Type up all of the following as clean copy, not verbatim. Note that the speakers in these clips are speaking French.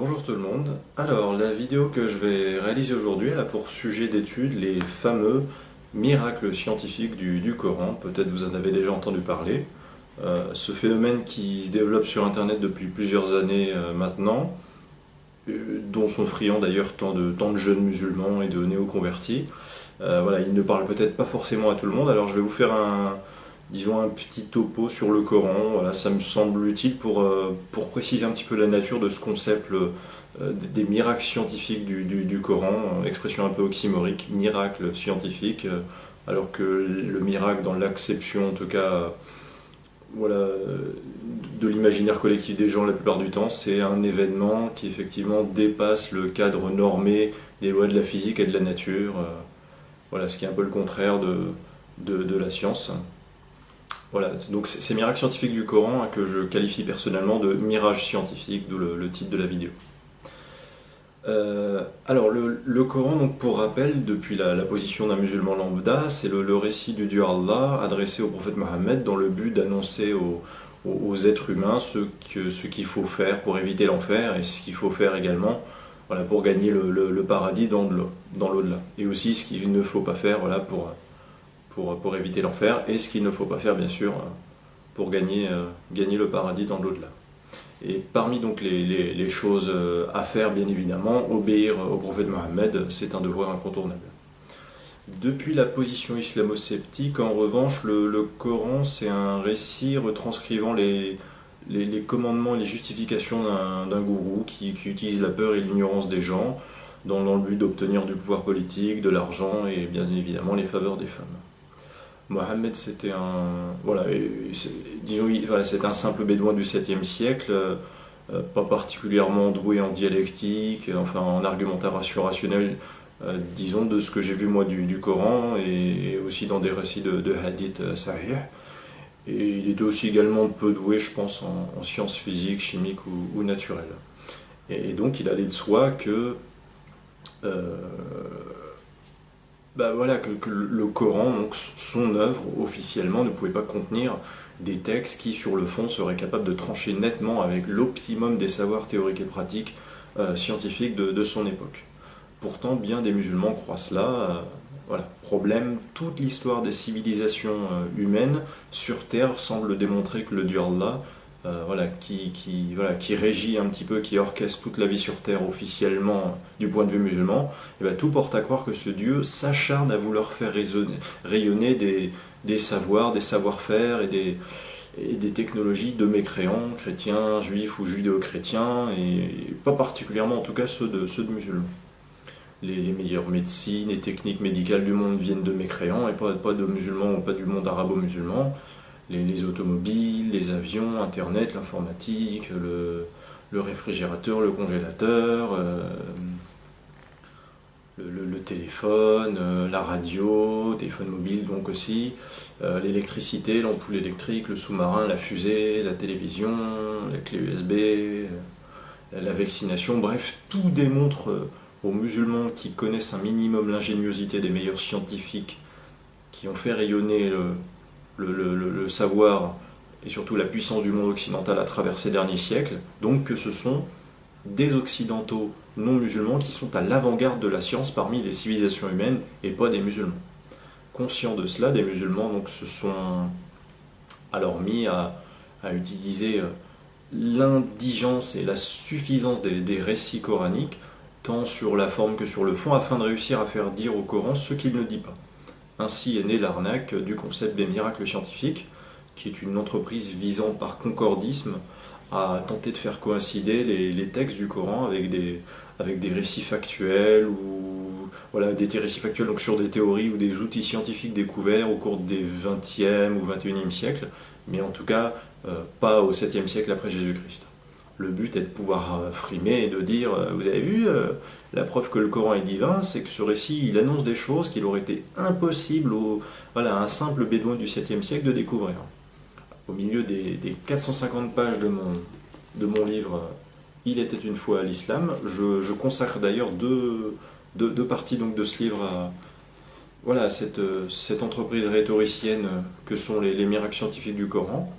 Bonjour tout le monde. Alors, la vidéo que je vais réaliser aujourd'hui, elle a pour sujet d'étude les fameux miracles scientifiques du Coran. Peut-être vous en avez déjà entendu parler. Ce phénomène qui se développe sur Internet depuis plusieurs années maintenant, dont sont friands d'ailleurs tant de jeunes musulmans et de néo-convertis. Voilà, il ne parle peut-être pas forcément à tout le monde, alors je vais vous faire disons un petit topo sur le Coran. Voilà, ça me semble utile pour préciser un petit peu la nature de ce concept des miracles scientifiques du Coran, expression un peu oxymorique, miracle scientifique, alors que le miracle dans l'acception en tout cas voilà, de l'imaginaire collectif des gens la plupart du temps, c'est un événement qui effectivement dépasse le cadre normé des lois de la physique et de la nature. Voilà, ce qui est un peu le contraire de la science. Voilà, donc ces miracles scientifiques du Coran que je qualifie personnellement de mirages scientifiques, d'où le titre de la vidéo. Alors le Coran, donc, pour rappel, depuis la position d'un musulman lambda, c'est le récit du Dieu Allah adressé au prophète Mohammed dans le but d'annoncer aux êtres humains ce qu'il faut faire pour éviter l'enfer et ce qu'il faut faire également voilà, pour gagner le paradis dans l'au-delà. Et aussi ce qu'il ne faut pas faire voilà, pour éviter l'enfer et ce qu'il ne faut pas faire bien sûr pour gagner le paradis dans l'au-delà. Et parmi donc les choses à faire, bien évidemment, obéir au prophète Mohammed, c'est un devoir incontournable. Depuis la position islamo-sceptique, en revanche, le Coran, c'est un récit retranscrivant les commandements et les justifications d'un gourou qui utilise la peur et l'ignorance des gens dans le but d'obtenir du pouvoir politique, de l'argent et bien évidemment les faveurs des femmes. Mohammed, c'était c'était un simple bédouin du 7e siècle, pas particulièrement doué en dialectique, enfin en argumentation rationnelle, disons, de ce que j'ai vu moi du Coran et aussi dans des récits de hadith sahih. Et il était aussi également peu doué, je pense, en sciences physiques, chimiques ou naturelles. Et donc il allait de soi que que le Coran, donc son œuvre officiellement, ne pouvait pas contenir des textes qui, sur le fond, seraient capables de trancher nettement avec l'optimum des savoirs théoriques et pratiques scientifiques de son époque. Pourtant, bien des musulmans croient cela. Voilà. Problème, toute l'histoire des civilisations humaines sur Terre semble démontrer que le Dieu Allah, qui régit un petit peu, qui orchestre toute la vie sur Terre officiellement du point de vue musulman, et bien, tout porte à croire que ce Dieu s'acharne à vouloir faire rayonner des savoirs, des savoir-faire et des technologies de mécréants, chrétiens, juifs ou judéo-chrétiens, et pas particulièrement en tout cas ceux de musulmans. Les meilleures médecines et techniques médicales du monde viennent de mécréants et pas de musulmans ou pas du monde arabo-musulman. Les automobiles, les avions, Internet, l'informatique, le réfrigérateur, le congélateur, le téléphone, la radio, téléphone mobile donc aussi, l'électricité, l'ampoule électrique, le sous-marin, la fusée, la télévision, la clé USB, la vaccination, bref, tout démontre aux musulmans qui connaissent un minimum l'ingéniosité des meilleurs scientifiques qui ont fait rayonner le savoir et surtout la puissance du monde occidental à travers ces derniers siècles, donc que ce sont des occidentaux non musulmans qui sont à l'avant-garde de la science parmi les civilisations humaines et pas des musulmans. Conscients de cela, des musulmans donc, se sont alors mis à utiliser l'indigence et la suffisance des récits coraniques, tant sur la forme que sur le fond, afin de réussir à faire dire au Coran ce qu'il ne dit pas. Ainsi est née l'arnaque du concept des miracles scientifiques, qui est une entreprise visant par concordisme à tenter de faire coïncider les textes du Coran avec des récits factuels ou voilà, des récits factuels donc sur des théories ou des outils scientifiques découverts au cours des 20e ou 21e siècles, mais en tout cas pas au 7e siècle après Jésus-Christ. Le but est de pouvoir frimer et de dire vous avez vu, la preuve que le Coran est divin, c'est que ce récit il annonce des choses qu'il aurait été impossible à un simple bédouin du 7e siècle de découvrir. Au milieu des 450 pages de mon livre Il était une fois l'islam, je consacre d'ailleurs deux parties donc, de ce livre à cette entreprise rhétoricienne que sont les miracles scientifiques du Coran.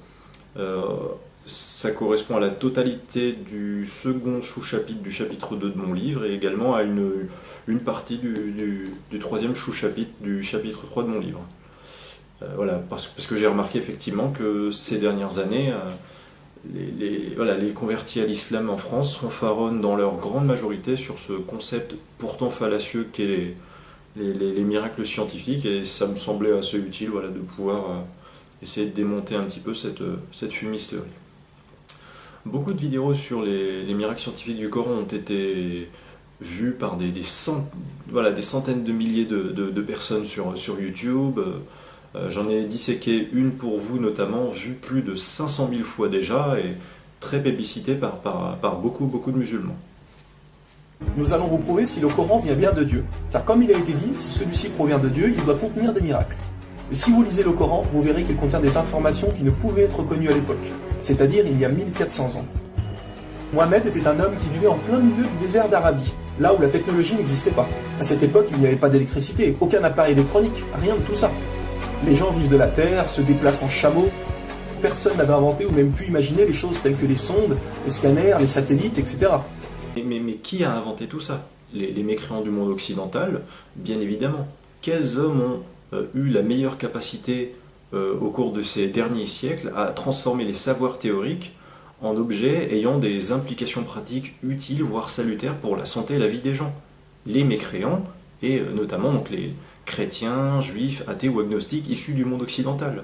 Ça correspond à la totalité du second sous-chapitre du chapitre 2 de mon livre et également à une partie du troisième sous-chapitre du chapitre 3 de mon livre. Voilà, parce que j'ai remarqué effectivement que ces dernières années, voilà, les convertis à l'islam en France fanfaronnent dans leur grande majorité sur ce concept pourtant fallacieux qu'est les miracles scientifiques, et ça me semblait assez utile, voilà, de pouvoir essayer de démonter un petit peu cette fumisterie. Beaucoup de vidéos sur les miracles scientifiques du Coran ont été vues par voilà, des centaines de milliers de personnes sur YouTube. J'en ai disséqué une pour vous notamment, vue plus de 500 000 fois déjà, et très plébiscitée par beaucoup de musulmans. Nous allons vous prouver si le Coran vient bien de Dieu. Car comme il a été dit, si celui-ci provient de Dieu, il doit contenir des miracles. Et si vous lisez le Coran, vous verrez qu'il contient des informations qui ne pouvaient être connues à l'époque, c'est-à-dire il y a 1400 ans. Mohamed était un homme qui vivait en plein milieu du désert d'Arabie, là où la technologie n'existait pas. À cette époque, il n'y avait pas d'électricité, aucun appareil électronique, rien de tout ça. Les gens vivent de la terre, se déplacent en chameau. Personne n'avait inventé ou même pu imaginer les choses telles que les sondes, les scanners, les satellites, etc. Mais qui a inventé tout ça? Les mécréants du monde occidental, bien évidemment. Quels hommes ont eu la meilleure capacité au cours de ces derniers siècles à transformer les savoirs théoriques en objets ayant des implications pratiques utiles, voire salutaires pour la santé et la vie des gens? Les mécréants, et notamment donc les chrétiens, juifs, athées ou agnostiques issus du monde occidental.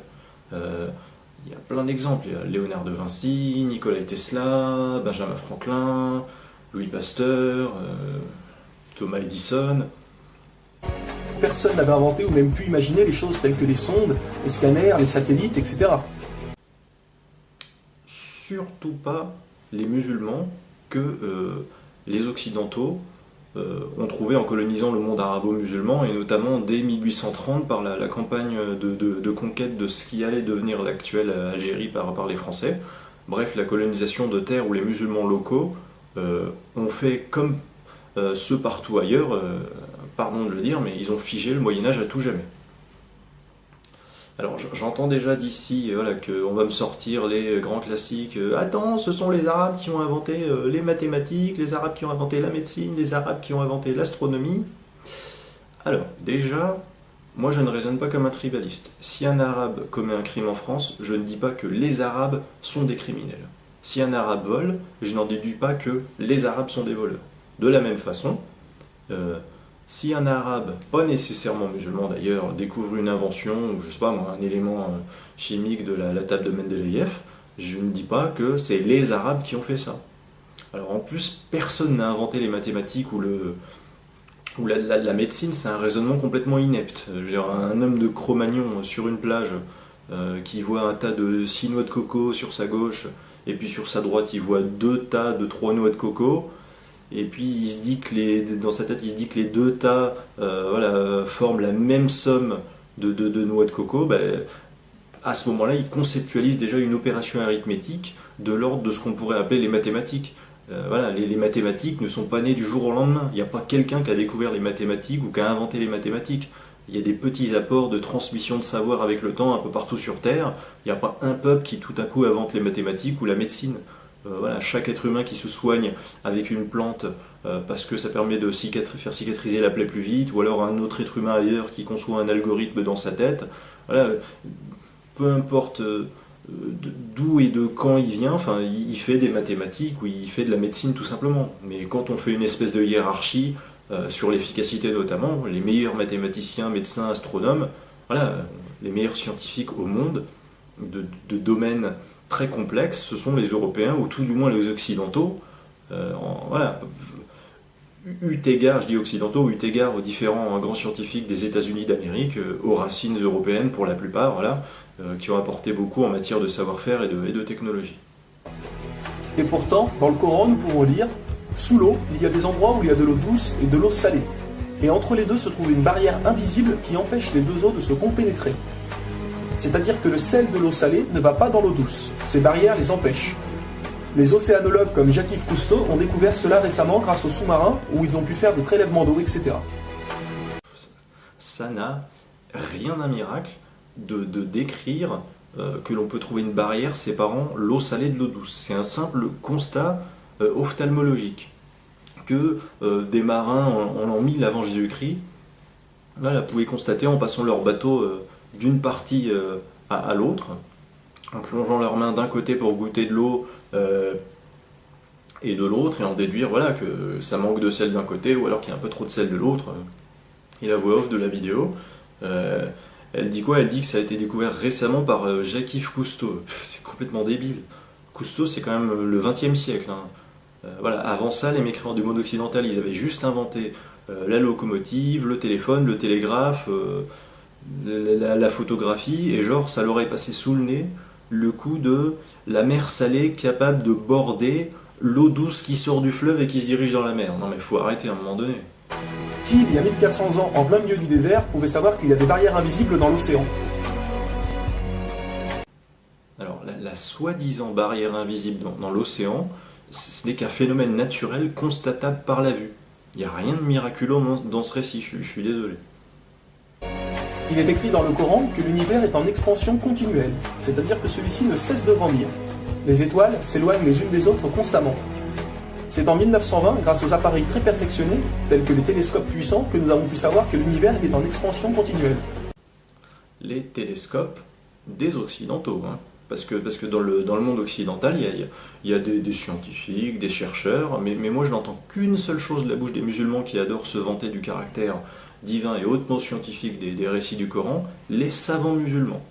Il y a plein d'exemples. Il y a Léonard de Vinci, Nikola Tesla, Benjamin Franklin, Louis Pasteur, Thomas Edison. Personne n'avait inventé ou même pu imaginer les choses telles que les sondes, les scanners, les satellites, etc. Surtout pas les musulmans que les occidentaux ont trouvé en colonisant le monde arabo-musulman, et notamment dès 1830 par la campagne de conquête de ce qui allait devenir l'actuelle Algérie par les Français. Bref, la colonisation de terres où les musulmans locaux ont fait comme ceux partout ailleurs, pardon de le dire, mais ils ont figé le Moyen-Âge à tout jamais. Alors j'entends déjà d'ici voilà, qu'on va me sortir les grands classiques. Attends, ce sont les Arabes qui ont inventé les mathématiques, les Arabes qui ont inventé la médecine, les Arabes qui ont inventé l'astronomie. Alors déjà, moi je ne raisonne pas comme un tribaliste. Si un Arabe commet un crime en France, je ne dis pas que les Arabes sont des criminels. Si un Arabe vole, je n'en déduis pas que les Arabes sont des voleurs. De la même façon, si un Arabe, pas nécessairement musulman d'ailleurs, découvre une invention, ou je sais pas moi, un élément chimique de la table de Mendeleïev, je ne dis pas que c'est les Arabes qui ont fait ça. Alors en plus, personne n'a inventé les mathématiques ou la médecine, c'est un raisonnement complètement inepte. Je veux dire, un homme de Cro-Magnon sur une plage qui voit un tas de 6 noix de coco sur sa gauche, et puis sur sa droite il voit 2 tas de 3 noix de coco, et puis il se dit que dans sa tête il se dit que les 2 tas voilà, forment la même somme de noix de coco. Ben, à ce moment-là, il conceptualise déjà une opération arithmétique de l'ordre de ce qu'on pourrait appeler les mathématiques. Voilà, les mathématiques ne sont pas nées du jour au lendemain. Il n'y a pas quelqu'un qui a découvert les mathématiques ou qui a inventé les mathématiques. Il y a des petits apports de transmission de savoir avec le temps un peu partout sur Terre. Il n'y a pas un peuple qui tout à coup invente les mathématiques ou la médecine. Voilà, chaque être humain qui se soigne avec une plante parce que ça permet de faire cicatriser la plaie plus vite, ou alors un autre être humain ailleurs qui conçoit un algorithme dans sa tête. Voilà, peu importe d'où et de quand il vient, enfin, il fait des mathématiques ou il fait de la médecine tout simplement. Mais quand on fait une espèce de hiérarchie sur l'efficacité notamment, les meilleurs mathématiciens, médecins, astronomes, voilà, les meilleurs scientifiques au monde de domaines très complexes, ce sont les Européens, ou tout du moins les Occidentaux. Voilà, eu égard, je dis occidentaux, eu égard aux différents grands scientifiques des États-Unis d'Amérique, aux racines européennes pour la plupart, voilà, qui ont apporté beaucoup en matière de savoir-faire et de technologie. Et pourtant, dans le Coran, nous pouvons lire « Sous l'eau, il y a des endroits où il y a de l'eau douce et de l'eau salée. Et entre les deux se trouve une barrière invisible qui empêche les deux eaux de se compénétrer. C'est-à-dire que le sel de l'eau salée ne va pas dans l'eau douce. Ces barrières les empêchent. Les océanologues comme Jacques-Yves Cousteau ont découvert cela récemment grâce aux sous-marins où ils ont pu faire des prélèvements d'eau, etc. Ça n'a rien d'un miracle de décrire que l'on peut trouver une barrière séparant l'eau salée de l'eau douce. C'est un simple constat ophtalmologique que des marins en l'an 1000 avant Jésus-Christ voilà, pouvaient constater en passant leur bateau d'une partie à l'autre, en plongeant leurs mains d'un côté pour goûter de l'eau et de l'autre, et en déduire voilà, que ça manque de sel d'un côté ou alors qu'il y a un peu trop de sel de l'autre. Et la voix off de la vidéo, elle dit quoi? Elle dit que ça a été découvert récemment par Jacques-Yves Cousteau. C'est complètement débile. Cousteau, c'est quand même le XXe siècle. Hein. Voilà. Avant ça, les mécréants du monde occidental, ils avaient juste inventé la locomotive, le téléphone, le télégraphe, la photographie, et genre, ça leur est passé sous le nez le coup de la mer salée capable de border l'eau douce qui sort du fleuve et qui se dirige dans la mer. Non mais faut arrêter à un moment donné. Qui, il y a 1400 ans, en plein milieu du désert, pouvait savoir qu'il y a des barrières invisibles dans l'océan? Alors, la soi-disant barrière invisible dans l'océan, ce n'est qu'un phénomène naturel constatable par la vue. Il n'y a rien de miraculeux dans ce récit, je suis désolé. Il est écrit dans le Coran que l'univers est en expansion continuelle, c'est-à-dire que celui-ci ne cesse de grandir. Les étoiles s'éloignent les unes des autres constamment. C'est en 1920, grâce aux appareils très perfectionnés, tels que les télescopes puissants, que nous avons pu savoir que l'univers était en expansion continuelle. Les télescopes des occidentaux, hein. Parce que dans le monde occidental, il y a des scientifiques, des chercheurs, mais moi je n'entends qu'une seule chose de la bouche des musulmans qui adorent se vanter du caractère divin et hautement scientifique des récits du Coran, les savants musulmans.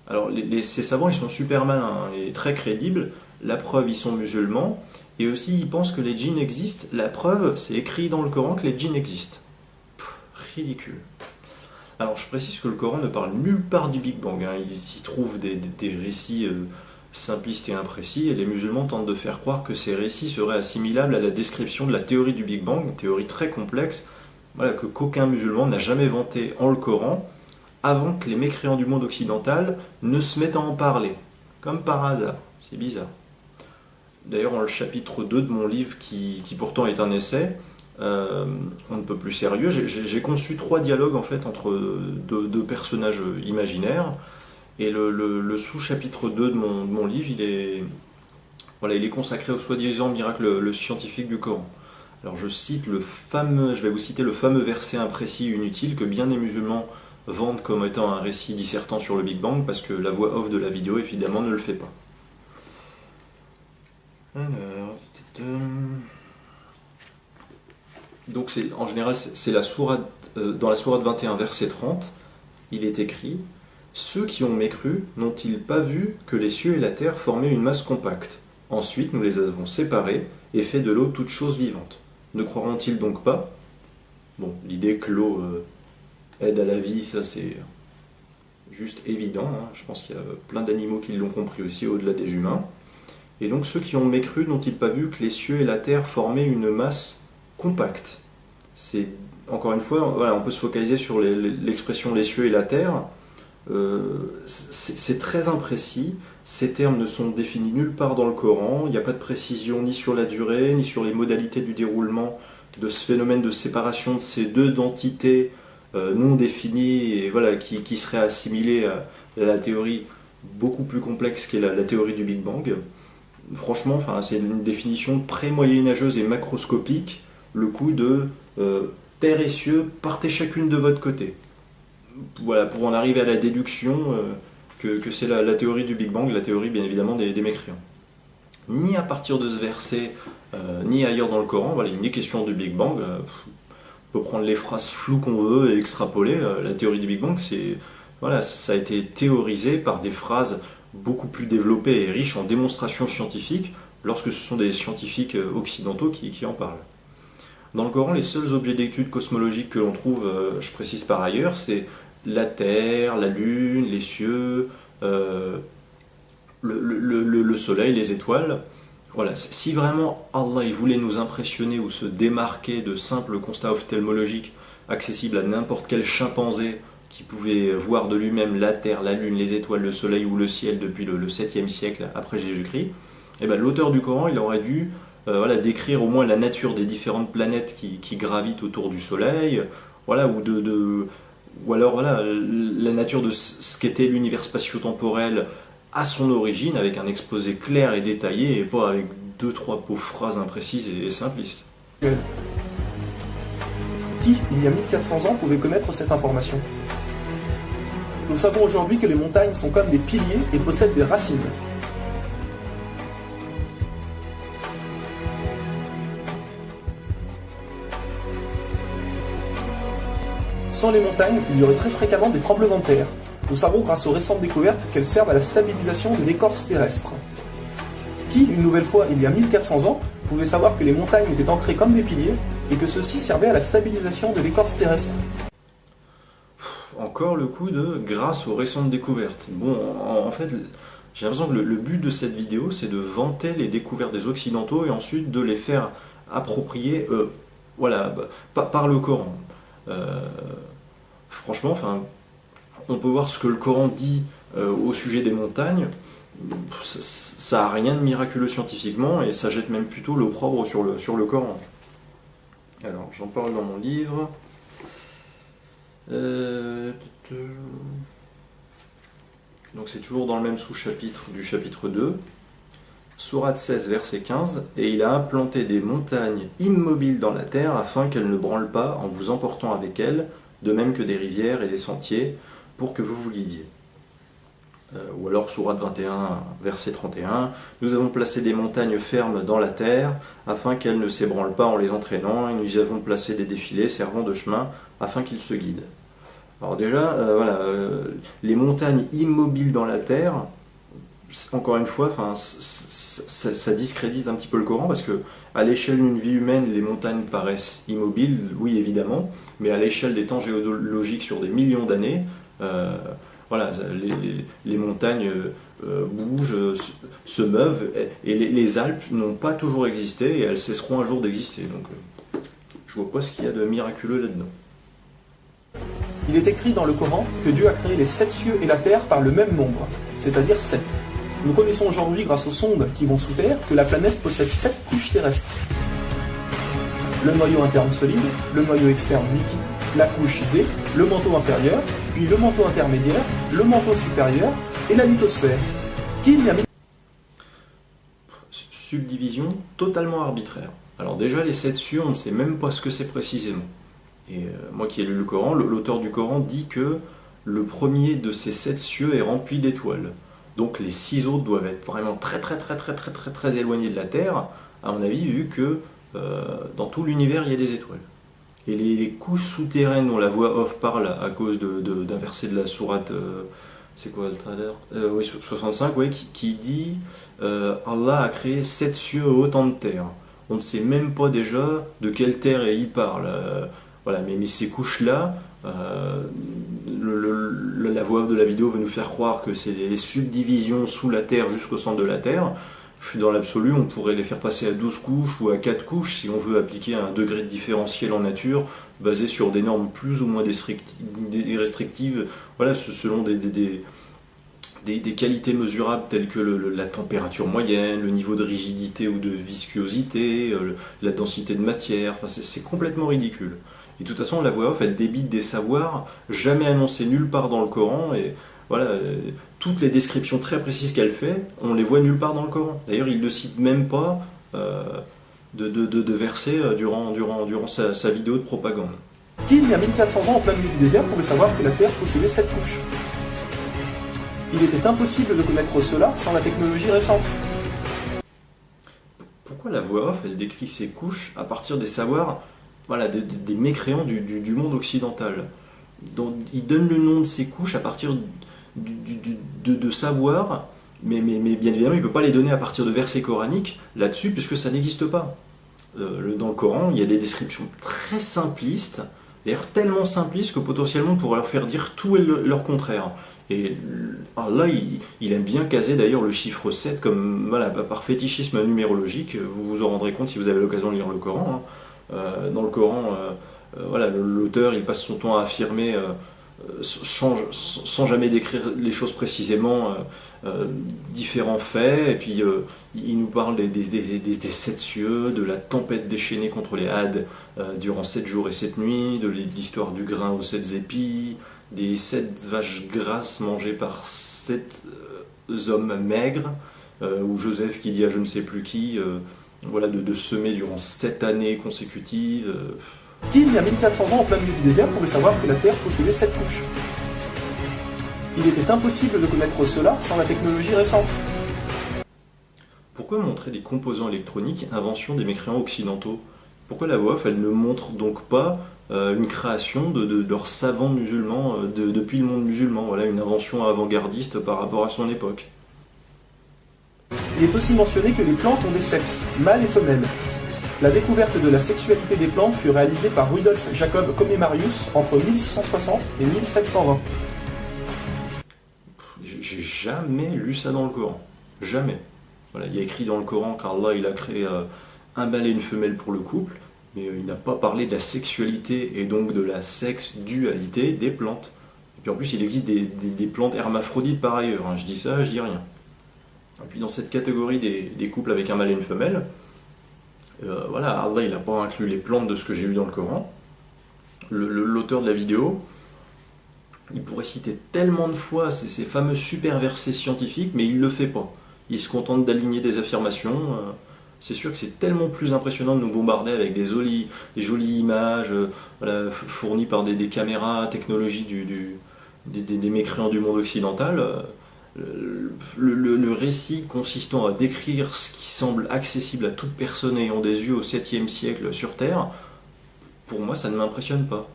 Alors ces savants, ils sont super malins hein, et très crédibles, la preuve, ils sont musulmans, et aussi ils pensent que les djinns existent, la preuve, c'est écrit dans le Coran que les djinns existent. Ridicule. Alors je précise que le Coran ne parle nulle part du Big Bang, hein. Il s'y trouve des récits simplistes et imprécis, et les musulmans tentent de faire croire que ces récits seraient assimilables à la description de la théorie du Big Bang, une théorie très complexe, voilà, que qu'aucun musulman n'a jamais vanté en le Coran, avant que les mécréants du monde occidental ne se mettent à en parler, comme par hasard, c'est bizarre. D'ailleurs, dans le chapitre 2 de mon livre, qui pourtant est un essai, on ne peut plus sérieux, j'ai conçu 3 dialogues en fait entre deux personnages imaginaires, et le sous-chapitre 2 de mon livre, il est consacré au soi-disant miracle scientifique du Coran. Alors je vais vous citer le fameux verset imprécis et inutile que bien des musulmans vantent comme étant un récit dissertant sur le Big Bang, parce que la voix off de la vidéo évidemment ne le fait pas. Alors, donc en général c'est la sourate, dans la sourate 21 verset 30, il est écrit: ceux qui ont mécru n'ont-ils pas vu que les cieux et la terre formaient une masse compacte? Ensuite nous les avons séparés et fait de l'eau toute chose vivante. Ne croiront-ils donc pas? Bon, l'idée que l'eau aide à la vie, ça c'est juste évident, hein. Je pense qu'il y a plein d'animaux qui l'ont compris aussi au-delà des humains. Et donc ceux qui ont mécru n'ont-ils pas vu que les cieux et la terre formaient une masse compacte? C'est, encore une fois, voilà, on peut se focaliser sur l'expression les cieux et la terre. C'est très imprécis, ces termes ne sont définis nulle part dans le Coran, il n'y a pas de précision ni sur la durée, ni sur les modalités du déroulement de ce phénomène de séparation de ces deux entités non définies, et voilà, qui seraient assimilées à la théorie beaucoup plus complexe qu'est la théorie du Big Bang. Franchement, enfin, c'est une définition pré-moyenâgeuse et macroscopique, le coup de terre et cieux, partez chacune de votre côté. Voilà, pour en arriver à la déduction que c'est la théorie du Big Bang, la théorie bien évidemment des mécréants. Ni à partir de ce verset, ni ailleurs dans le Coran, voilà, il n'est question du Big Bang. On peut prendre les phrases floues qu'on veut et extrapoler. La théorie du Big Bang, voilà, ça a été théorisé par des phrases beaucoup plus développées et riches en démonstrations scientifiques, lorsque ce sont des scientifiques occidentaux qui en parlent. Dans le Coran, les seuls objets d'étude cosmologique que l'on trouve, je précise par ailleurs, c'est la Terre, la Lune, les cieux, le Soleil, les étoiles. Voilà. Si vraiment Allah il voulait nous impressionner ou se démarquer de simples constats ophtalmologiques accessibles à n'importe quel chimpanzé qui pouvait voir de lui-même la Terre, la Lune, les étoiles, le Soleil ou le ciel depuis le 7e siècle après Jésus-Christ, eh ben, l'auteur du Coran il aurait dû voilà, décrire au moins la nature des différentes planètes qui gravitent autour du Soleil, voilà, ou ou alors voilà, la nature de ce qu'était l'univers spatio-temporel à son origine, avec un exposé clair et détaillé, et pas avec deux, trois pauvres phrases imprécises et simplistes. Qui, il y a 1400 ans, pouvait connaître cette information? Nous savons aujourd'hui que les montagnes sont comme des piliers et possèdent des racines. Sans les montagnes, il y aurait très fréquemment des tremblements de terre. Nous savons grâce aux récentes découvertes qu'elles servent à la stabilisation de l'écorce terrestre. Qui, une nouvelle fois, il y a 1400 ans, pouvait savoir que les montagnes étaient ancrées comme des piliers et que ceux-ci servaient à la stabilisation de l'écorce terrestre? Encore le coup de grâce aux récentes découvertes. Bon, en fait, j'ai l'impression que le but de cette vidéo, c'est de vanter les découvertes des Occidentaux et ensuite de les faire approprier voilà, par le Coran. Franchement, enfin, on peut voir ce que le Coran dit au sujet des montagnes. Ça n'a rien de miraculeux scientifiquement et ça jette même plutôt l'opprobre sur le Coran. Alors, j'en parle dans mon livre. Donc c'est toujours dans le même sous-chapitre du chapitre 2, sourate 16, verset 15, et il a implanté des montagnes immobiles dans la terre afin qu'elles ne branlent pas en vous emportant avec elles, de même que des rivières et des sentiers, pour que vous vous guidiez. Ou alors sourate 21, verset 31, nous avons placé des montagnes fermes dans la terre afin qu'elles ne s'ébranlent pas en les entraînant, et nous y avons placé des défilés servant de chemin afin qu'ils se guident. Alors déjà, voilà, les montagnes immobiles dans la terre, encore une fois, ça discrédite un petit peu le Coran parce que à l'échelle d'une vie humaine, les montagnes paraissent immobiles, oui évidemment, mais à l'échelle des temps géologiques sur des millions d'années, voilà, les montagnes bougent, se meuvent, et les Alpes n'ont pas toujours existé et elles cesseront un jour d'exister. Donc, je vois pas ce qu'il y a de miraculeux là-dedans. Il est écrit dans le Coran que Dieu a créé les 7 cieux et la terre par le même nombre, c'est-à-dire 7. Nous connaissons aujourd'hui, grâce aux sondes qui vont sous terre, que la planète possède 7 couches terrestres. Le noyau interne solide, le noyau externe liquide, la couche D, le manteau inférieur, puis le manteau intermédiaire, le manteau supérieur et la lithosphère. Qui n'y a mis... Subdivision totalement arbitraire. Alors déjà, les 7 cieux, on ne sait même pas ce que c'est précisément. Et moi qui ai lu le Coran, l'auteur du Coran dit que le premier de ces 7 cieux est rempli d'étoiles. Donc les 6 autres doivent être vraiment très éloignés de la Terre, à mon avis, vu que dans tout l'univers il y a des étoiles. Et les couches souterraines dont la voix off parle à cause d'un verset de la sourate, c'est quoi le trailer, oui, 65, ouais, qui dit Allah a créé 7 cieux et autant de terre. On ne sait même pas déjà de quelle terre il parle. Voilà, mais ces couches-là, la voix de la vidéo veut nous faire croire que c'est les subdivisions sous la Terre jusqu'au centre de la Terre. Dans l'absolu, on pourrait les faire passer à 12 couches ou à 4 couches si on veut appliquer un degré de différentiel en nature basé sur des normes plus ou moins restrictives, voilà, selon des qualités mesurables telles que la température moyenne, le niveau de rigidité ou de viscosité, la densité de matière. Enfin, c'est complètement ridicule. Et de toute façon, la voix off, elle débite des savoirs jamais annoncés nulle part dans le Coran. Et voilà, toutes les descriptions très précises qu'elle fait, on les voit nulle part dans le Coran. D'ailleurs, il ne cite même pas de versets durant sa vidéo de propagande. Qui, il y a 1400 ans, en plein milieu du désert, pouvait savoir que la Terre possédait 7 couches? Il était impossible de connaître cela sans la technologie récente. Pourquoi la voix off, elle décrit ces couches à partir des savoirs, voilà, des mécréants du monde occidental? Donc, il donne le nom de ces couches à partir de savoirs, mais bien évidemment, il ne peut pas les donner à partir de versets coraniques là-dessus, puisque ça n'existe pas. Dans le Coran, il y a des descriptions très simplistes, d'ailleurs tellement simplistes que potentiellement on pourrait leur faire dire tout et leur contraire. Et Allah, il aime bien caser d'ailleurs le chiffre 7 comme, voilà, par fétichisme numérologique. Vous vous en rendrez compte si vous avez l'occasion de lire le Coran. Dans le Coran, voilà, l'auteur il passe son temps à affirmer sans jamais décrire les choses précisément, différents faits, et puis il nous parle des 7 cieux, de la tempête déchaînée contre les Hades durant 7 jours et 7 nuits, de l'histoire du grain aux 7 épis, des 7 vaches grasses mangées par 7 hommes maigres, ou Joseph qui dit à je ne sais plus qui, voilà, de semer durant 7 années consécutives. Qui, il y a 1400 ans, en plein milieu du désert, pouvait savoir que la Terre possédait 7 couches? Il était impossible de connaître cela sans la technologie récente. Pourquoi montrer des composants électroniques, invention des mécréants occidentaux? Pourquoi la voix off, elle ne montre donc pas une création de leurs savants musulmans depuis le monde musulman, voilà, une invention avant-gardiste par rapport à son époque? Il est aussi mentionné que les plantes ont des sexes, mâles et femelles. La découverte de la sexualité des plantes fut réalisée par Rudolf Jacob Comnenarius entre 1660 et 1720. J'ai jamais lu ça dans le Coran. Jamais. Voilà, il y a écrit dans le Coran qu'Allah il a créé un mâle et une femelle pour le couple, mais il n'a pas parlé de la sexualité et donc de la sexe-dualité des plantes. Et puis en plus, il existe des plantes hermaphrodites par ailleurs. Hein. Je dis ça, je dis rien. Et puis dans cette catégorie des couples avec un mâle et une femelle, voilà, Allah il n'a pas inclus les plantes de ce que j'ai lu dans le Coran. L'auteur de la vidéo, il pourrait citer tellement de fois ces fameux super versets scientifiques, mais il ne le fait pas. Il se contente d'aligner des affirmations. C'est sûr que c'est tellement plus impressionnant de nous bombarder avec des jolies images voilà, fournies par des caméras, technologies des mécréants du monde occidental. Le récit consistant à décrire ce qui semble accessible à toute personne ayant des yeux au 7e siècle sur Terre, pour moi ça ne m'impressionne pas.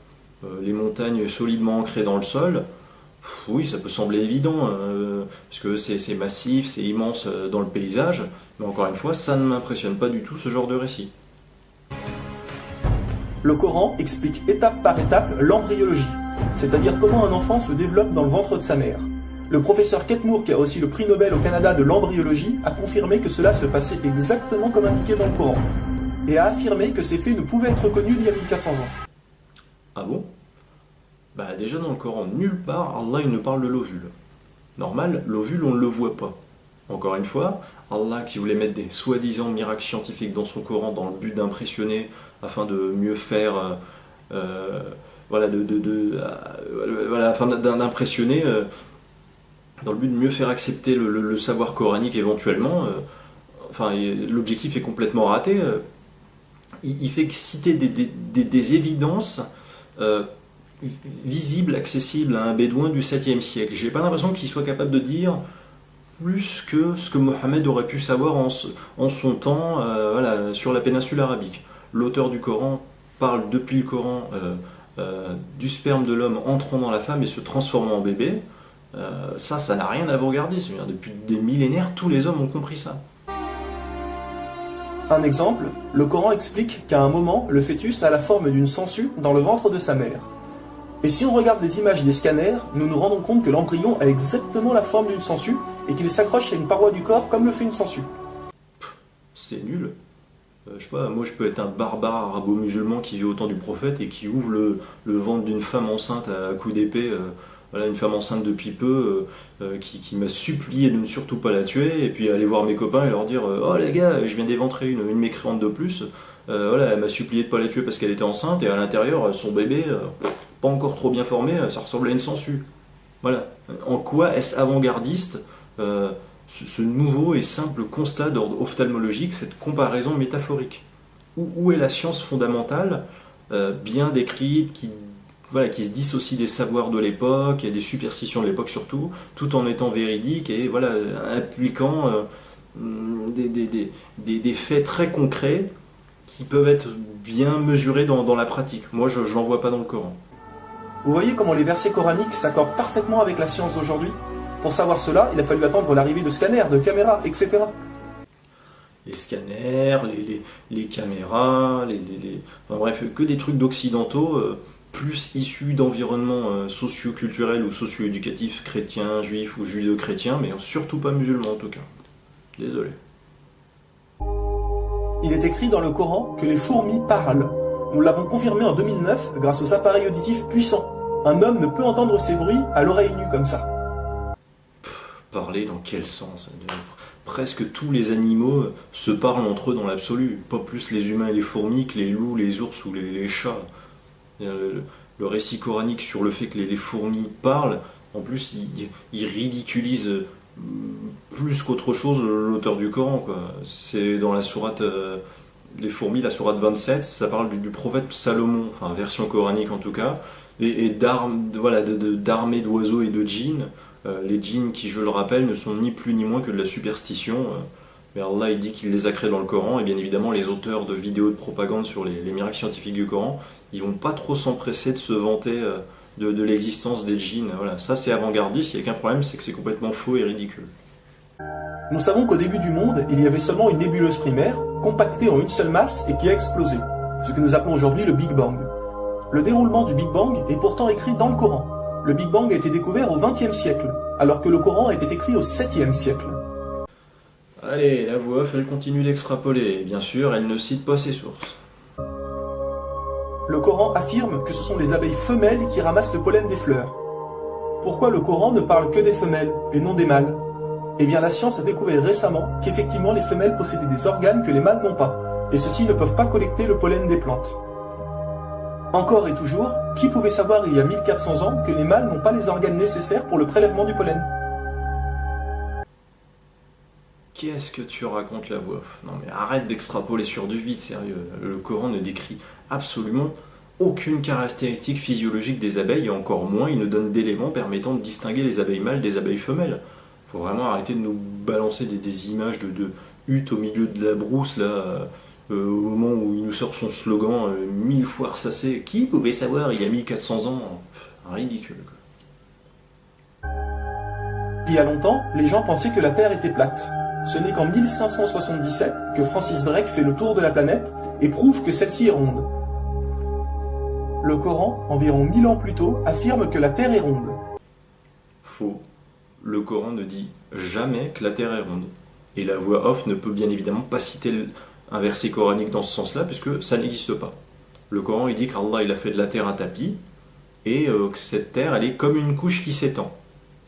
Les montagnes solidement ancrées dans le sol, oui ça peut sembler évident, parce que c'est massif, c'est immense dans le paysage, mais encore une fois ça ne m'impressionne pas du tout ce genre de récit. Le Coran explique étape par étape l'embryologie, c'est-à-dire comment un enfant se développe dans le ventre de sa mère. Le professeur Ketmour, qui a aussi le prix Nobel au Canada de l'embryologie, a confirmé que cela se passait exactement comme indiqué dans le Coran, et a affirmé que ces faits ne pouvaient être connus d'il y a 1400 ans. Ah bon? Bah déjà dans le Coran, nulle part Allah il ne parle de l'ovule. Normal, l'ovule on ne le voit pas. Encore une fois, Allah qui voulait mettre des soi-disant miracles scientifiques dans son Coran dans le but d'impressionner, afin de mieux faire, voilà, voilà, afin d'impressionner, dans le but de mieux faire accepter le savoir coranique éventuellement, enfin l'objectif est complètement raté. Il fait que citer des évidences visibles, accessibles à un bédouin du 7e siècle. J'ai pas l'impression qu'il soit capable de dire plus que ce que Mohammed aurait pu savoir en son temps, voilà, sur la péninsule arabique. L'auteur du Coran parle depuis le Coran du sperme de l'homme entrant dans la femme et se transformant en bébé. Ça n'a rien à vous regarder. C'est-à-dire, depuis des millénaires, tous les hommes ont compris ça. Un exemple, le Coran explique qu'à un moment, le fœtus a la forme d'une sangsue dans le ventre de sa mère. Et si on regarde des images des scanners, nous nous rendons compte que l'embryon a exactement la forme d'une sangsue et qu'il s'accroche à une paroi du corps comme le fait une sangsue. C'est nul. Je sais pas, moi je peux être un barbare arabo-musulman qui vit au temps du prophète et qui ouvre le ventre d'une femme enceinte à coups d'épée, voilà, une femme enceinte depuis peu, qui m'a supplié de ne surtout pas la tuer, et puis aller voir mes copains et leur dire oh les gars, je viens d'éventrer une mécréante de plus, voilà, elle m'a supplié de ne pas la tuer parce qu'elle était enceinte, et à l'intérieur, son bébé, pas encore trop bien formé, ça ressemble à une sangsue. Voilà. En quoi est-ce avant-gardiste ce nouveau et simple constat d'ordre ophtalmologique, cette comparaison métaphorique? Où est la science fondamentale, bien décrite, qui se dissocie des savoirs de l'époque et des superstitions de l'époque surtout, tout en étant véridique et voilà, impliquant des faits très concrets qui peuvent être bien mesurés dans la pratique. Moi, je n'en vois pas dans le Coran. Vous voyez comment les versets coraniques s'accordent parfaitement avec la science d'aujourd'hui? Pour savoir cela, il a fallu attendre l'arrivée de scanners, de caméras, etc. Les scanners, les caméras, enfin bref, que des trucs d'occidentaux, plus issus d'environnements socio-culturels ou socio-éducatifs chrétiens, juifs ou judéo-chrétiens, mais surtout pas musulmans en tout cas. Désolé. Il est écrit dans le Coran que les fourmis parlent. Nous l'avons confirmé en 2009 grâce aux appareils auditifs puissants. Un homme ne peut entendre ces bruits à l'oreille nue comme ça. Parler dans quel sens? Presque tous les animaux se parlent entre eux dans l'absolu. Pas plus les humains et les fourmis que les loups, les ours ou les chats. Le récit coranique sur le fait que les fourmis parlent, en plus, il ridiculise plus qu'autre chose l'auteur du Coran, quoi. C'est dans la sourate les fourmis, la sourate 27, ça parle du prophète Salomon, enfin version coranique en tout cas, et d'armées d'oiseaux et de djinns. Les djinns qui, je le rappelle, ne sont ni plus ni moins que de la superstition. Mais Allah il dit qu'il les a créés dans le Coran, et bien évidemment les auteurs de vidéos de propagande sur les miracles scientifiques du Coran, ils vont pas trop s'empresser de se vanter de l'existence des djinns. Voilà. Ça c'est avant-gardiste, il n'y a qu'un problème, c'est que c'est complètement faux et ridicule. Nous savons qu'au début du monde, il y avait seulement une nébuleuse primaire, compactée en une seule masse et qui a explosé, ce que nous appelons aujourd'hui le Big Bang. Le déroulement du Big Bang est pourtant écrit dans le Coran. Le Big Bang a été découvert au XXe siècle, alors que le Coran a été écrit au 7e siècle. Allez, la voix off, elle continue d'extrapoler, et bien sûr, elle ne cite pas ses sources. Le Coran affirme que ce sont les abeilles femelles qui ramassent le pollen des fleurs. Pourquoi le Coran ne parle que des femelles et non des mâles? Eh bien la science a découvert récemment qu'effectivement les femelles possédaient des organes que les mâles n'ont pas, et ceux-ci ne peuvent pas collecter le pollen des plantes. Encore et toujours, qui pouvait savoir il y a 1400 ans que les mâles n'ont pas les organes nécessaires pour le prélèvement du pollen? Qu'est-ce que tu racontes la voix off? Non mais arrête d'extrapoler sur du vide, sérieux. Le Coran ne décrit absolument aucune caractéristique physiologique des abeilles, et encore moins il ne donne d'éléments permettant de distinguer les abeilles mâles des abeilles femelles. Faut vraiment arrêter de nous balancer des images de huttes au milieu de la brousse, là, au moment où il nous sort son slogan 1000 fois ressassé. Qui pouvait savoir il y a 1400 ans? Ridicule, quoi. Il y a longtemps, les gens pensaient que la Terre était plate. Ce n'est qu'en 1577 que Francis Drake fait le tour de la planète et prouve que celle-ci est ronde. Le Coran, environ 1000 ans plus tôt, affirme que la Terre est ronde. Faux. Le Coran ne dit jamais que la Terre est ronde. Et la voix off ne peut bien évidemment pas citer un verset coranique dans ce sens-là, puisque ça n'existe pas. Le Coran il dit qu'Allah il a fait de la Terre un tapis, et que cette Terre elle est comme une couche qui s'étend.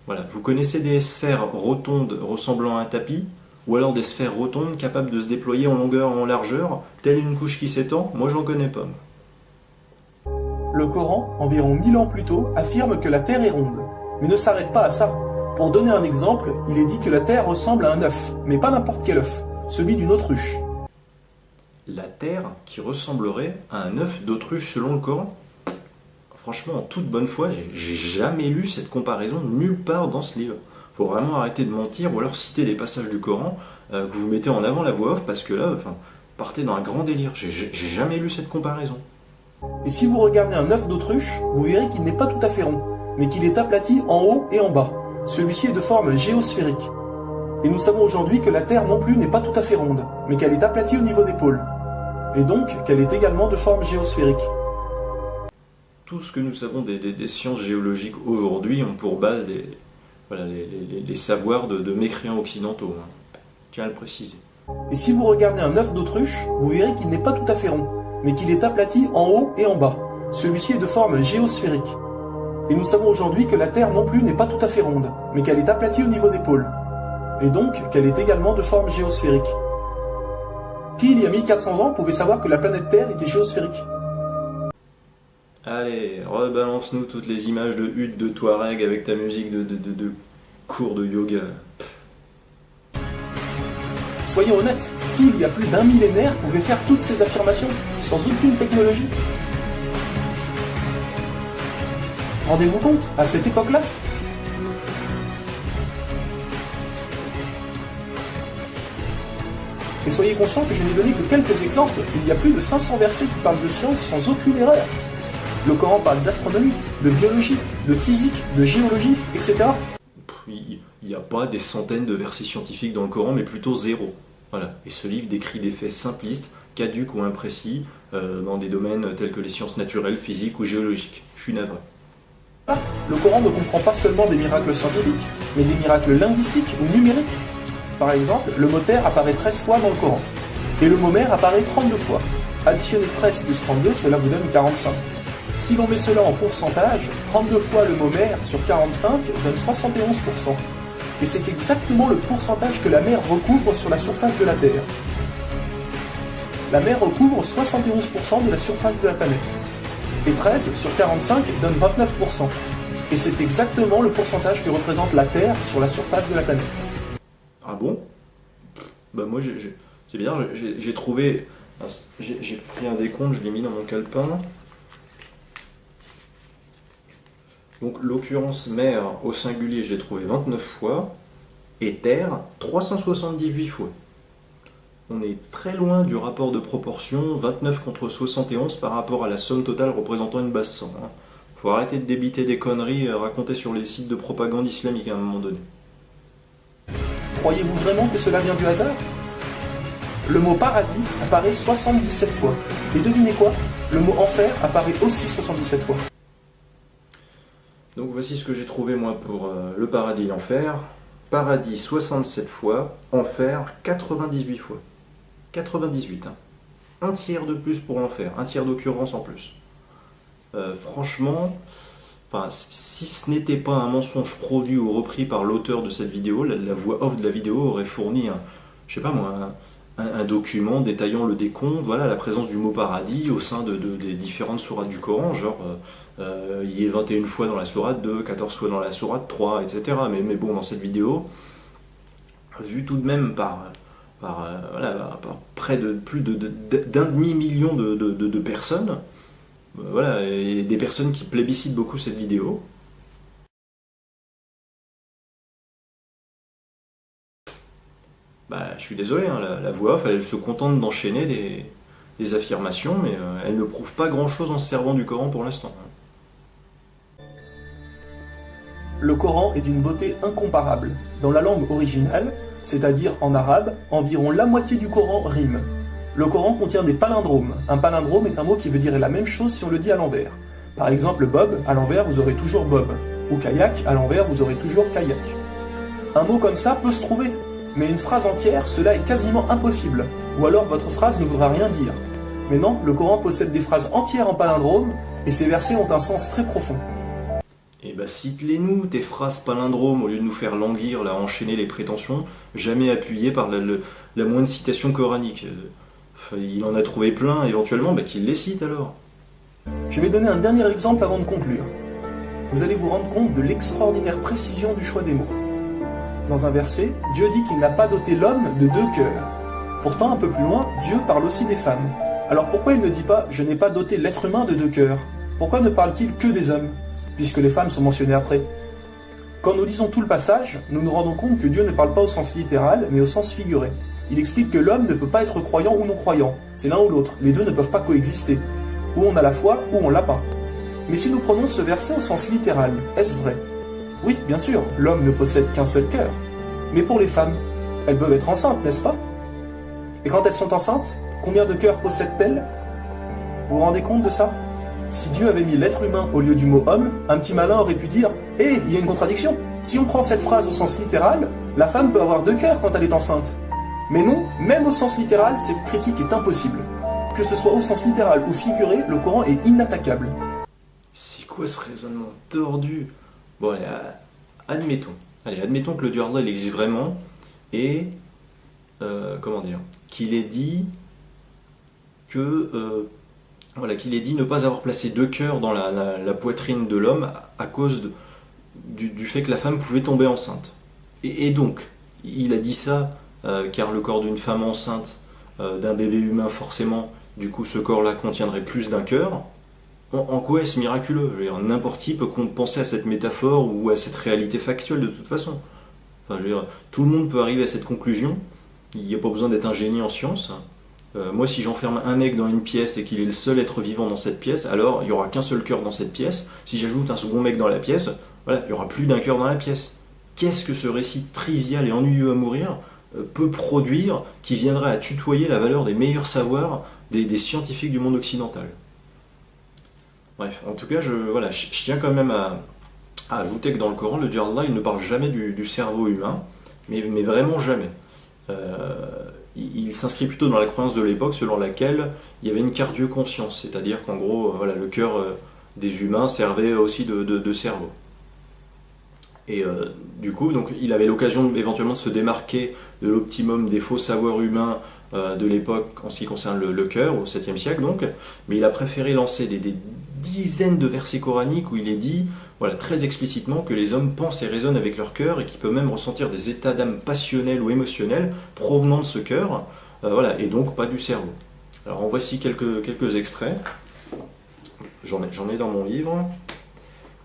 Voilà. Vous connaissez des sphères rotondes ressemblant à un tapis, ou alors des sphères rotondes capables de se déployer en longueur et en largeur, telle une couche qui s'étend? Moi j'en connais pas. Le Coran, environ 1000 ans plus tôt, affirme que la Terre est ronde, mais ne s'arrête pas à ça. Pour donner un exemple, il est dit que la Terre ressemble à un œuf, mais pas n'importe quel œuf, celui d'une autruche. La Terre qui ressemblerait à un œuf d'autruche selon le Coran? Franchement, en toute bonne foi, j'ai jamais lu cette comparaison nulle part dans ce livre. Faut vraiment arrêter de mentir, ou alors citer des passages du Coran que vous mettez en avant la voix off, parce que là, partez dans un grand délire. J'ai jamais lu cette comparaison. Et si vous regardez un œuf d'autruche, vous verrez qu'il n'est pas tout à fait rond, mais qu'il est aplati en haut et en bas. Celui-ci est de forme géosphérique. Et nous savons aujourd'hui que la Terre non plus n'est pas tout à fait ronde, mais qu'elle est aplatie au niveau des pôles. Et donc qu'elle est également de forme géosphérique. Tout ce que nous savons des sciences géologiques aujourd'hui ont pour base les savoirs de mécréants occidentaux. Tiens à le préciser. Et si vous regardez un œuf d'autruche, vous verrez qu'il n'est pas tout à fait rond, mais qu'il est aplati en haut et en bas. Celui-ci est de forme géosphérique. Et nous savons aujourd'hui que la Terre non plus n'est pas tout à fait ronde, mais qu'elle est aplatie au niveau des pôles. Et donc qu'elle est également de forme géosphérique. Qui, il y a 1400 ans, pouvait savoir que la planète Terre était géosphérique? Allez, rebalance-nous toutes les images de huttes de Touareg avec ta musique de cours de yoga. Soyons honnêtes, qui, il y a plus d'un millénaire, pouvait faire toutes ces affirmations sans aucune technologie? Rendez-vous compte, à cette époque-là? Et soyez conscients que je n'ai donné que quelques exemples. Il y a plus de 500 versets qui parlent de science sans aucune erreur. Le Coran parle d'astronomie, de biologie, de physique, de géologie, etc. Il n'y a pas des centaines de versets scientifiques dans le Coran, mais plutôt zéro. Voilà. Et ce livre décrit des faits simplistes, caducs ou imprécis, dans des domaines tels que les sciences naturelles, physiques ou géologiques. Je suis navré. Le Coran ne comprend pas seulement des miracles scientifiques, mais des miracles linguistiques ou numériques. Par exemple, le mot terre apparaît 13 fois dans le Coran, et le mot mer apparaît 32 fois. Additionnez 13 plus 32, cela vous donne 45. Si l'on met cela en pourcentage, 32 fois le mot mer sur 45 donne 71%. Et c'est exactement le pourcentage que la mer recouvre sur la surface de la Terre. La mer recouvre 71% de la surface de la planète. Et 13 sur 45 donne 29%. Et c'est exactement le pourcentage que représente la Terre sur la surface de la planète. Ah bon? Bah moi, c'est bien, j'ai trouvé... J'ai pris un décompte, je l'ai mis dans mon calepin. Donc l'occurrence mer au singulier, je l'ai trouvé 29 fois. Et terre, 378 fois. On est très loin du rapport de proportion 29 contre 71 par rapport à la somme totale représentant une base 100. Faut arrêter de débiter des conneries racontées sur les sites de propagande islamique à un moment donné. Croyez-vous vraiment que cela vient du hasard? Le mot paradis apparaît 77 fois. Et devinez quoi? Le mot enfer apparaît aussi 77 fois. Donc voici ce que j'ai trouvé moi pour le paradis et l'enfer. Paradis 67 fois, enfer 98 fois. 98, hein. Un tiers de plus pour l'enfer, un tiers d'occurrence en plus. Franchement, si ce n'était pas un mensonge produit ou repris par l'auteur de cette vidéo, la voix off de la vidéo aurait fourni je sais pas moi, un document détaillant le décompte, voilà, la présence du mot paradis au sein des différentes sourates du Coran, genre il y est 21 fois dans la sourate 2, 14 fois dans la sourate 3, etc. Mais bon, dans cette vidéo, vu tout de même par près de plus d'un demi-million de personnes, voilà, et des personnes qui plébiscitent beaucoup cette vidéo, bah, je suis désolé, hein, la voix off, elle se contente d'enchaîner des affirmations, mais elle ne prouve pas grand-chose en se servant du Coran pour l'instant. Le Coran est d'une beauté incomparable. Dans la langue originale, c'est-à-dire en arabe, environ la moitié du Coran rime. Le Coran contient des palindromes. Un palindrome est un mot qui veut dire la même chose si on le dit à l'envers. Par exemple, Bob, à l'envers, vous aurez toujours Bob. Ou kayak, à l'envers, vous aurez toujours kayak. Un mot comme ça peut se trouver. Mais une phrase entière, cela est quasiment impossible. Ou alors votre phrase ne voudra rien dire. Mais non, le Coran possède des phrases entières en palindrome, et ces versets ont un sens très profond. Eh bah cite-les-nous, tes phrases palindromes, au lieu de nous faire languir, là, enchaîner les prétentions, jamais appuyées par la moindre citation coranique. Il en a trouvé plein, éventuellement, bah qu'il les cite alors. Je vais donner un dernier exemple avant de conclure. Vous allez vous rendre compte de l'extraordinaire précision du choix des mots. Dans un verset, Dieu dit qu'il n'a pas doté l'homme de 2 cœurs. Pourtant, un peu plus loin, Dieu parle aussi des femmes. Alors pourquoi il ne dit pas « je n'ai pas doté l'être humain de 2 cœurs » Pourquoi ne parle-t-il que des hommes, puisque les femmes sont mentionnées après? Quand nous lisons tout le passage, nous nous rendons compte que Dieu ne parle pas au sens littéral, mais au sens figuré. Il explique que l'homme ne peut pas être croyant ou non-croyant, c'est l'un ou l'autre, les deux ne peuvent pas coexister. Ou on a la foi, ou on l'a pas. Mais si nous prenons ce verset au sens littéral, est-ce vrai? Oui, bien sûr, l'homme ne possède qu'un seul cœur. Mais pour les femmes, elles peuvent être enceintes, n'est-ce pas? Et quand elles sont enceintes, combien de cœurs possèdent-elles? Vous vous rendez compte de ça? Si Dieu avait mis l'être humain au lieu du mot homme, un petit malin aurait pu dire « Hé, il y a une contradiction. Si on prend cette phrase au sens littéral, la femme peut avoir 2 cœurs quand elle est enceinte. » Mais non, même au sens littéral, cette critique est impossible. Que ce soit au sens littéral ou figuré, le Coran est inattaquable. C'est quoi ce raisonnement tordu? Bon, allez, admettons. Allez, admettons que le Dieu Allah il existe vraiment et comment dire, qu'il ait dit que qu'il ait dit ne pas avoir placé 2 cœurs dans la poitrine de l'homme à cause du fait que la femme pouvait tomber enceinte. Et donc, il a dit ça car le corps d'une femme enceinte, d'un bébé humain forcément, du coup ce corps-là contiendrait plus d'un cœur. En quoi est-ce miraculeux? N'importe qui peut penser à cette métaphore ou à cette réalité factuelle de toute façon. Enfin, tout le monde peut arriver à cette conclusion. Il n'y a pas besoin d'être un génie en sciences. Moi, si j'enferme un mec dans une pièce et qu'il est le seul être vivant dans cette pièce, alors il n'y aura qu'un seul cœur dans cette pièce. Si j'ajoute un second mec dans la pièce, voilà, il n'y aura plus d'un cœur dans la pièce. Qu'est-ce que ce récit trivial et ennuyeux à mourir peut produire qui viendrait à tutoyer la valeur des meilleurs savoirs des scientifiques du monde occidental? Bref, en tout cas, je tiens quand même à ajouter que dans le Coran, le Dieu Allah, il ne parle jamais du cerveau humain, mais vraiment jamais. Il s'inscrit plutôt dans la croyance de l'époque selon laquelle il y avait une cardio-conscience, c'est-à-dire qu'en gros, le cœur des humains servaient aussi de cerveau. Et du coup, donc, il avait l'occasion éventuellement de se démarquer de l'optimum des faux savoirs humains de l'époque en ce qui concerne le cœur, au 7e siècle donc, mais il a préféré lancer des dizaines de versets coraniques où il est dit, voilà, très explicitement que les hommes pensent et raisonnent avec leur cœur et qu'ils peuvent même ressentir des états d'âme passionnels ou émotionnels provenant de ce cœur, voilà, et donc pas du cerveau. Alors en voici quelques extraits. J'en ai dans mon livre,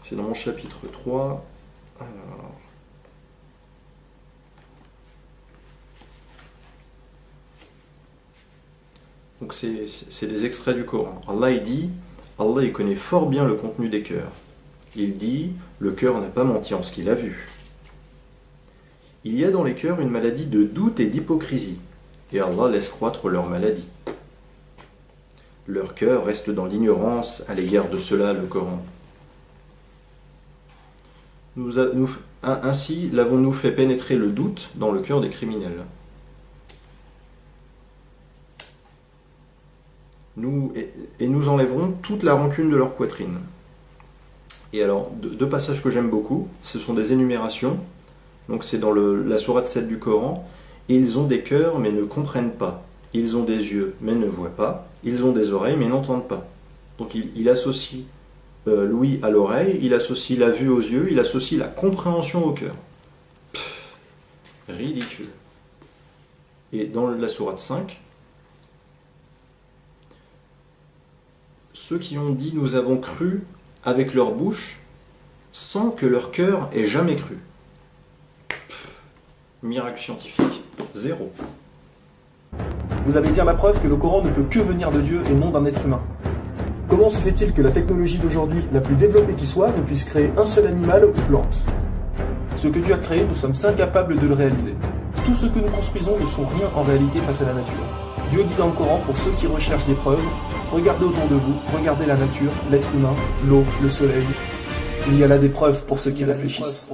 c'est dans mon chapitre 3. Alors. Donc c'est des extraits du Coran. Allah il dit, Allah il connaît fort bien le contenu des cœurs. Il dit, le cœur n'a pas menti en ce qu'il a vu. Il y a dans les cœurs une maladie de doute et d'hypocrisie, et Allah laisse croître leur maladie. Leur cœur reste dans l'ignorance à l'égard de cela, le Coran. Ainsi l'avons-nous fait pénétrer le doute dans le cœur des criminels. Et nous enlèverons toute la rancune de leur poitrine. Et alors, deux passages que j'aime beaucoup, ce sont des énumérations. Donc c'est dans la sourate 7 du Coran. Ils ont des cœurs mais ne comprennent pas. Ils ont des yeux mais ne voient pas. Ils ont des oreilles mais n'entendent pas. Donc il associe l'ouïe à l'oreille, il associe la vue aux yeux, il associe la compréhension au cœur. Ridicule. Et dans la sourate 5, ceux qui ont dit nous avons cru avec leur bouche sans que leur cœur ait jamais cru. Miracle scientifique, zéro. Vous avez bien la preuve que le Coran ne peut que venir de Dieu et non d'un être humain. Comment se fait-il que la technologie d'aujourd'hui, la plus développée qui soit, ne puisse créer un seul animal ou plante? Ce que Dieu a créé, nous sommes incapables de le réaliser. Tout ce que nous construisons ne sont rien en réalité face à la nature. Dieu dit dans le Coran, pour ceux qui recherchent des preuves, regardez autour de vous, regardez la nature, l'être humain, l'eau, le soleil. Il y a là des preuves pour ceux qui réfléchissent.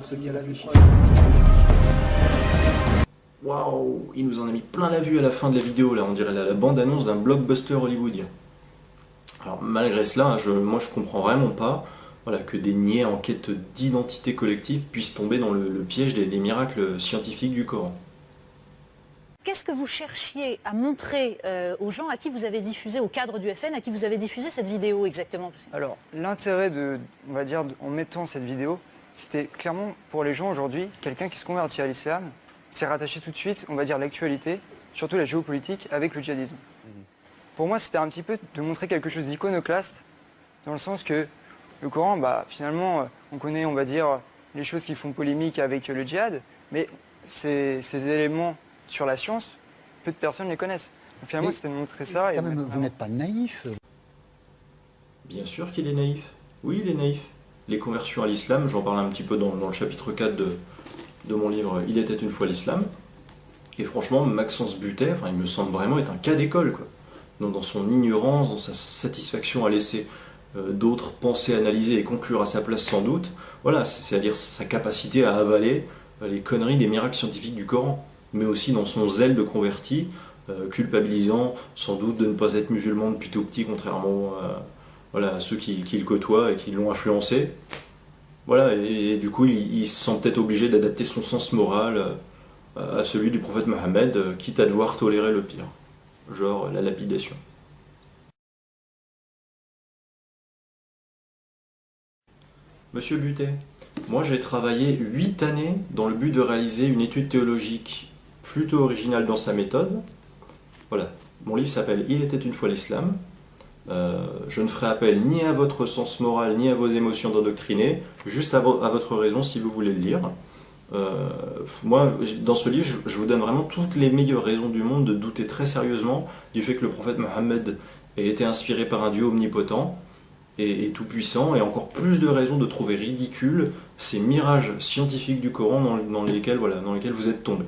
Waouh, il nous en a mis plein la vue à la fin de la vidéo, là, on dirait la bande-annonce d'un blockbuster hollywoodien. Alors malgré cela, moi je comprends vraiment pas, voilà, que des niais en quête d'identité collective puissent tomber dans le piège des miracles scientifiques du Coran. Qu'est-ce que vous cherchiez à montrer aux gens à qui vous avez diffusé, au cadre du FN, à qui vous avez diffusé cette vidéo exactement? Alors, l'intérêt on va dire, en mettant cette vidéo, c'était clairement pour les gens aujourd'hui, quelqu'un qui se convertit à l'islam, s'est rattaché tout de suite, on va dire, l'actualité, surtout la géopolitique, avec le djihadisme. Pour moi, c'était un petit peu de montrer quelque chose d'iconoclaste, dans le sens que le Coran, finalement, on connaît, on va dire, les choses qui font polémique avec le djihad, mais ces éléments sur la science, peu de personnes les connaissent. Donc, finalement, c'était de montrer ça. Quand même, vous n'êtes pas naïf. Bien sûr qu'il est naïf. Oui, il est naïf. Les conversions à l'islam, j'en parle un petit peu dans le chapitre 4 de mon livre « Il était une fois l'islam ». Et franchement, Maxence Butet, il me semble vraiment être un cas d'école, quoi. Dans son ignorance, dans sa satisfaction à laisser d'autres penser, analyser et conclure à sa place sans doute. Voilà, c'est-à-dire sa capacité à avaler les conneries des miracles scientifiques du Coran, mais aussi dans son zèle de converti, culpabilisant sans doute de ne pas être musulman depuis tout petit, contrairement à ceux qui le côtoient et qui l'ont influencé. Voilà, et du coup, il se sent peut-être obligé d'adapter son sens moral à celui du prophète Mohammed, quitte à devoir tolérer le pire, genre la lapidation. Monsieur Butet, moi j'ai travaillé 8 années dans le but de réaliser une étude théologique plutôt originale dans sa méthode. Voilà, mon livre s'appelle « Il était une fois l'islam ». Je ne ferai appel ni à votre sens moral, ni à vos émotions d'endoctriner, juste à votre raison si vous voulez le lire. Moi, dans ce livre, je vous donne vraiment toutes les meilleures raisons du monde de douter très sérieusement du fait que le prophète Mohammed ait été inspiré par un Dieu omnipotent et tout-puissant, et encore plus de raisons de trouver ridicules ces mirages scientifiques du Coran dans lesquels vous êtes tombés.